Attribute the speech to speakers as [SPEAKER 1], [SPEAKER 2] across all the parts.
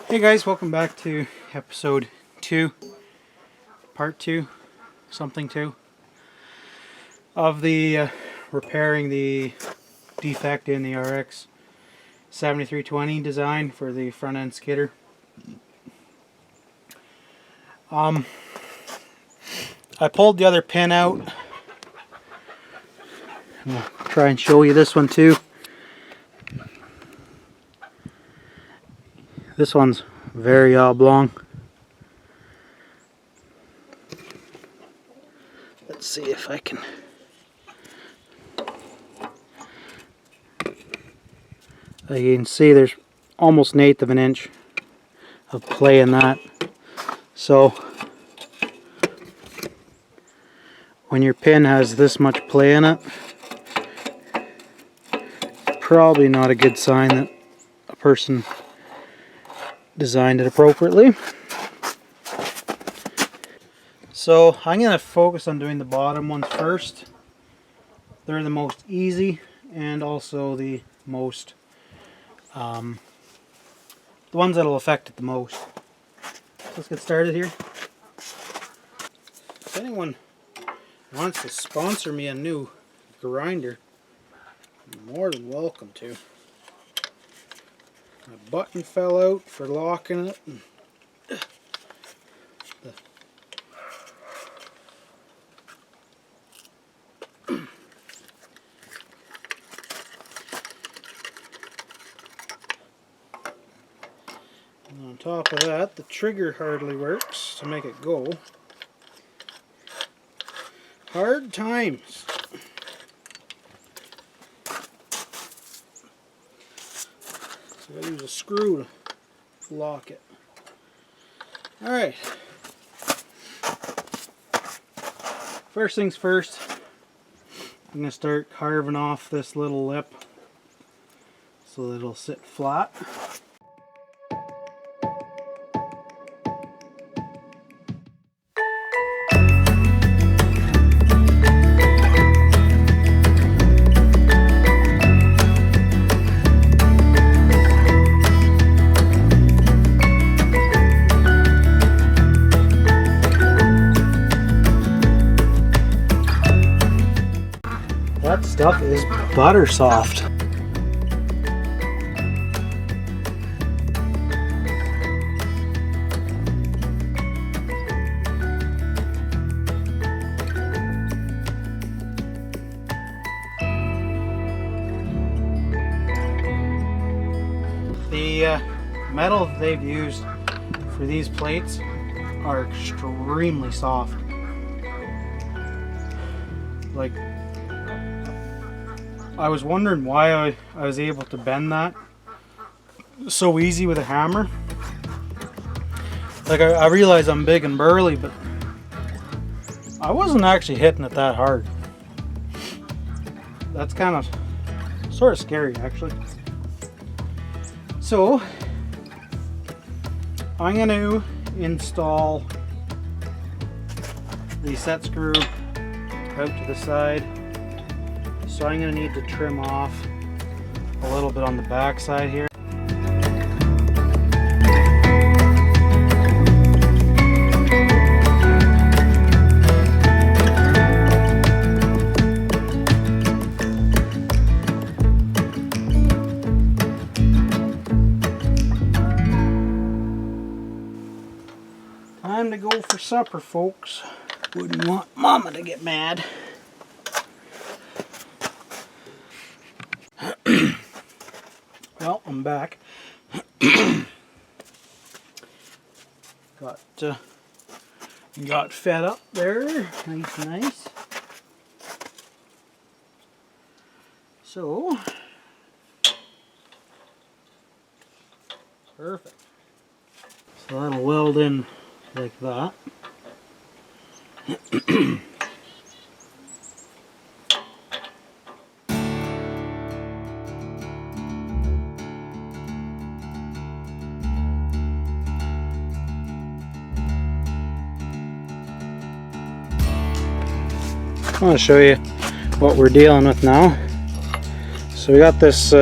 [SPEAKER 1] Hey guys, welcome back to episode 2, part 2, something 2, of the repairing the defect in the rx7320 design for the front end skidder. I pulled the other pin out. I'll try and show you this one too. This one's very oblong. Let's see if I can. You can see there's almost 1/8 of an inch of play in that. So when your pin has this much play in it, probably not a good sign that a person designed it appropriately. So I'm going to focus on doing the bottom ones first. They're the most easy and also the most the ones that'll affect it the most. So let's get started here. If anyone wants to sponsor me a new grinder, you're more than welcome to. My button fell out for locking it. And on top of that, the trigger hardly works to make it go. Hard times. So I use a screw to lock it. Alright. First things first, I'm going to start carving off this little lip so that it'll sit flat. That stuff is butter soft. The metal that they've used for these plates are extremely soft. Like, I was wondering why I was able to bend that so easy with a hammer. Like, I realize I'm big and burly, but I wasn't actually hitting it that hard. That's kind of sort of scary, actually. So I'm going to install the set screw out to the side. So I'm going to need to trim off a little bit on the back side here. Time to go for supper, folks. Wouldn't want Mama to get mad. Well, I'm back. Got fed up there, nice. So, perfect. So that'll weld in like that. I want to show you what we're dealing with now. So we got this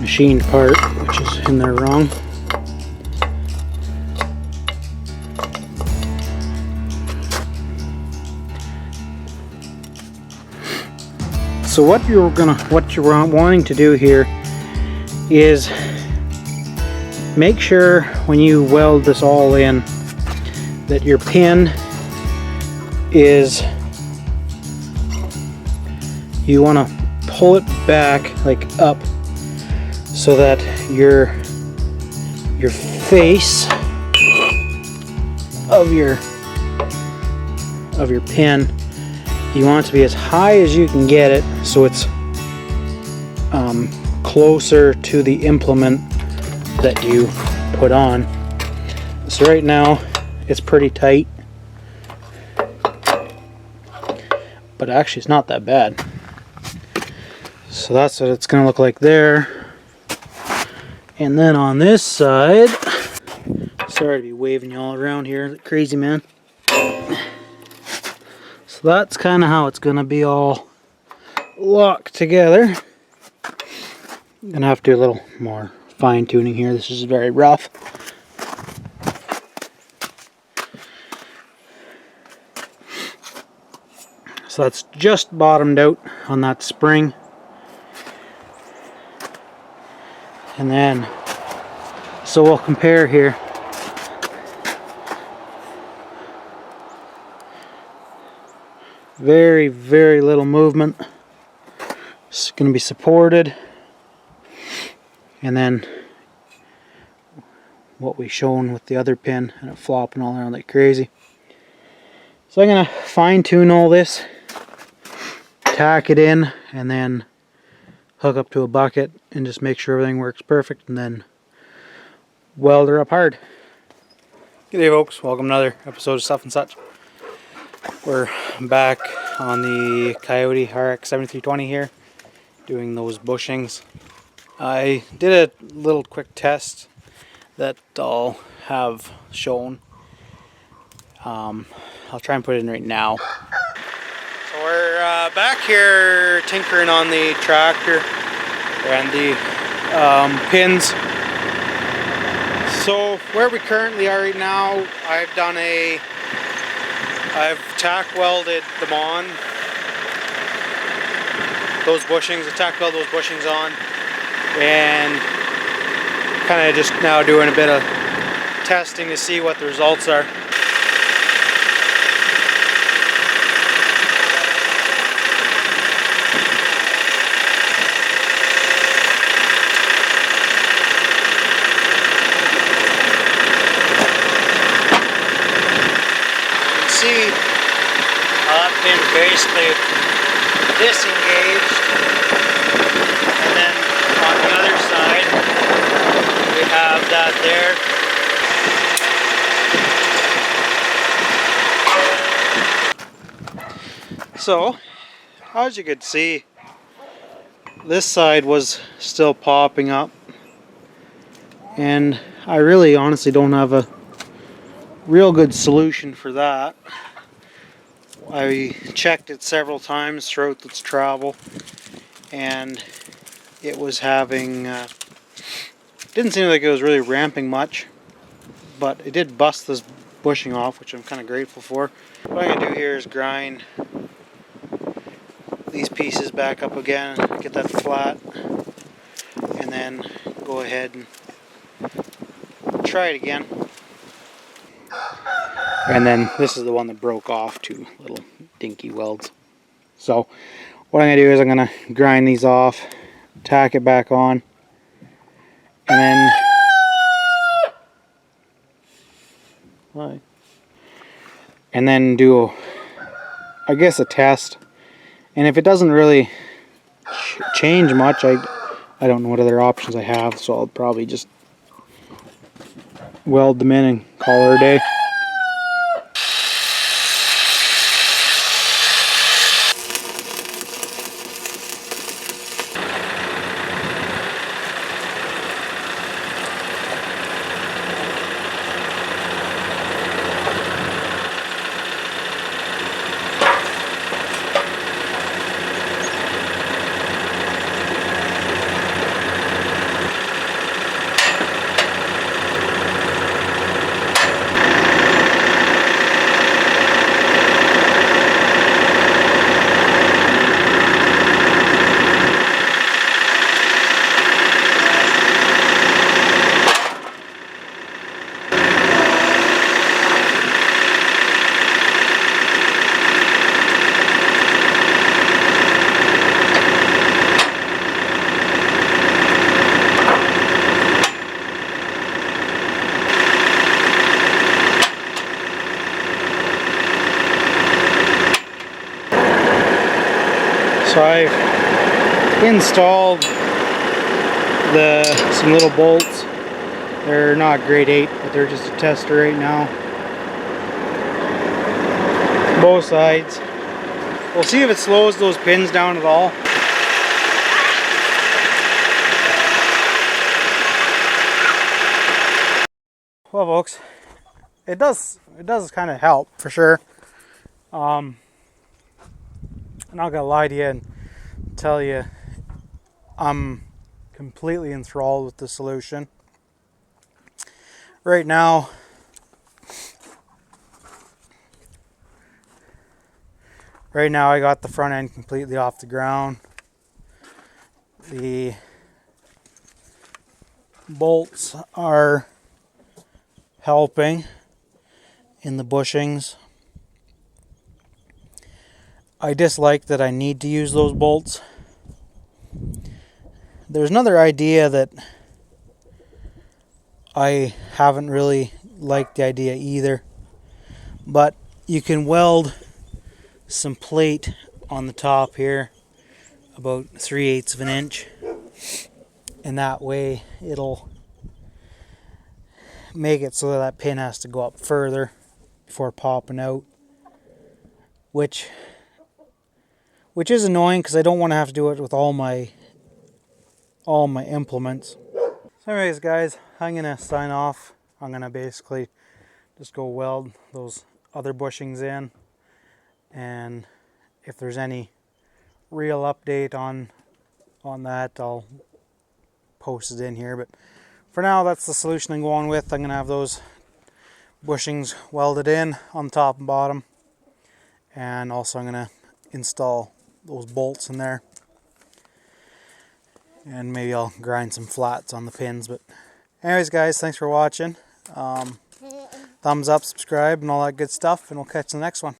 [SPEAKER 1] machined part, which is in there wrong. So what you're wanting to do here is make sure when you weld this all in that your pin is, you want to pull it back like up so that your face of your pin, you want it to be as high as you can get it so it's closer to the implement that you put on. So right now it's pretty tight, but actually it's not that bad. So that's what it's going to look like there. And then on this side, sorry to be waving you all around here, crazy man. So that's kind of how it's going to be all locked together. I'm going to have to do a little more fine tuning here. This is very rough. So that's just bottomed out on that spring. And then, so we'll compare here. Very, very little movement. It's going to be supported. And then what we shown with the other pin and it flopping all around like crazy. So I'm going to fine tune all this, tack it in, and then hook up to a bucket and just make sure everything works perfect, and then weld her up hard. G'day folks, welcome to another episode of Stuff and Such. We're back on the Coyote rx7320 here, doing those bushings. I did a little quick test that I'll have shown. I'll try and put it in right now. So we're back here tinkering on the tractor and the pins. So where we currently are right now, I've tack welded them on. Those bushings, I tack welded those bushings on, and kind of just now doing a bit of testing to see what the results are. See how that pin basically disengaged, and then on the other side we have that there. So as you could see, this side was still popping up, and I really honestly don't have a real good solution for that. I checked it several times throughout its travel, and it was having didn't seem like it was really ramping much, but it did bust this bushing off, which I'm kind of grateful for. What I'm going to do here is grind these pieces back up again, get that flat, and then go ahead and try it again. And then this is the one that broke off, two little dinky welds. So what I'm going to do is I'm going to grind these off, tack it back on, and then do I guess a test. And if it doesn't really change much, I don't know what other options I have, so I'll probably just weld them in and call her a day. So I've installed some little bolts. They're not grade 8, but they're just a tester right now. Both sides. We'll see if it slows those pins down at all. Well, folks, it does kind of help for sure. I'm not gonna lie to you and tell you I'm completely enthralled with the solution. Right now, I got the front end completely off the ground. The bolts are helping in the bushings. I dislike that I need to use those bolts. There's another idea that I haven't really liked the idea either, but you can weld some plate on the top here about 3/8 of an inch, and that way it'll make it so that pin has to go up further before popping out, which is annoying because I don't want to have to do it with all my implements. So anyways, guys, I'm gonna sign off. I'm gonna basically just go weld those other bushings in, and if there's any real update on that, I'll post it in here. But for now, that's the solution I'm going with. I'm gonna have those bushings welded in on top and bottom, and also I'm gonna install those bolts in there, and maybe I'll grind some flats on the pins. But anyways, guys, thanks for watching. Thumbs up, subscribe, and all that good stuff, and we'll catch you in the next one.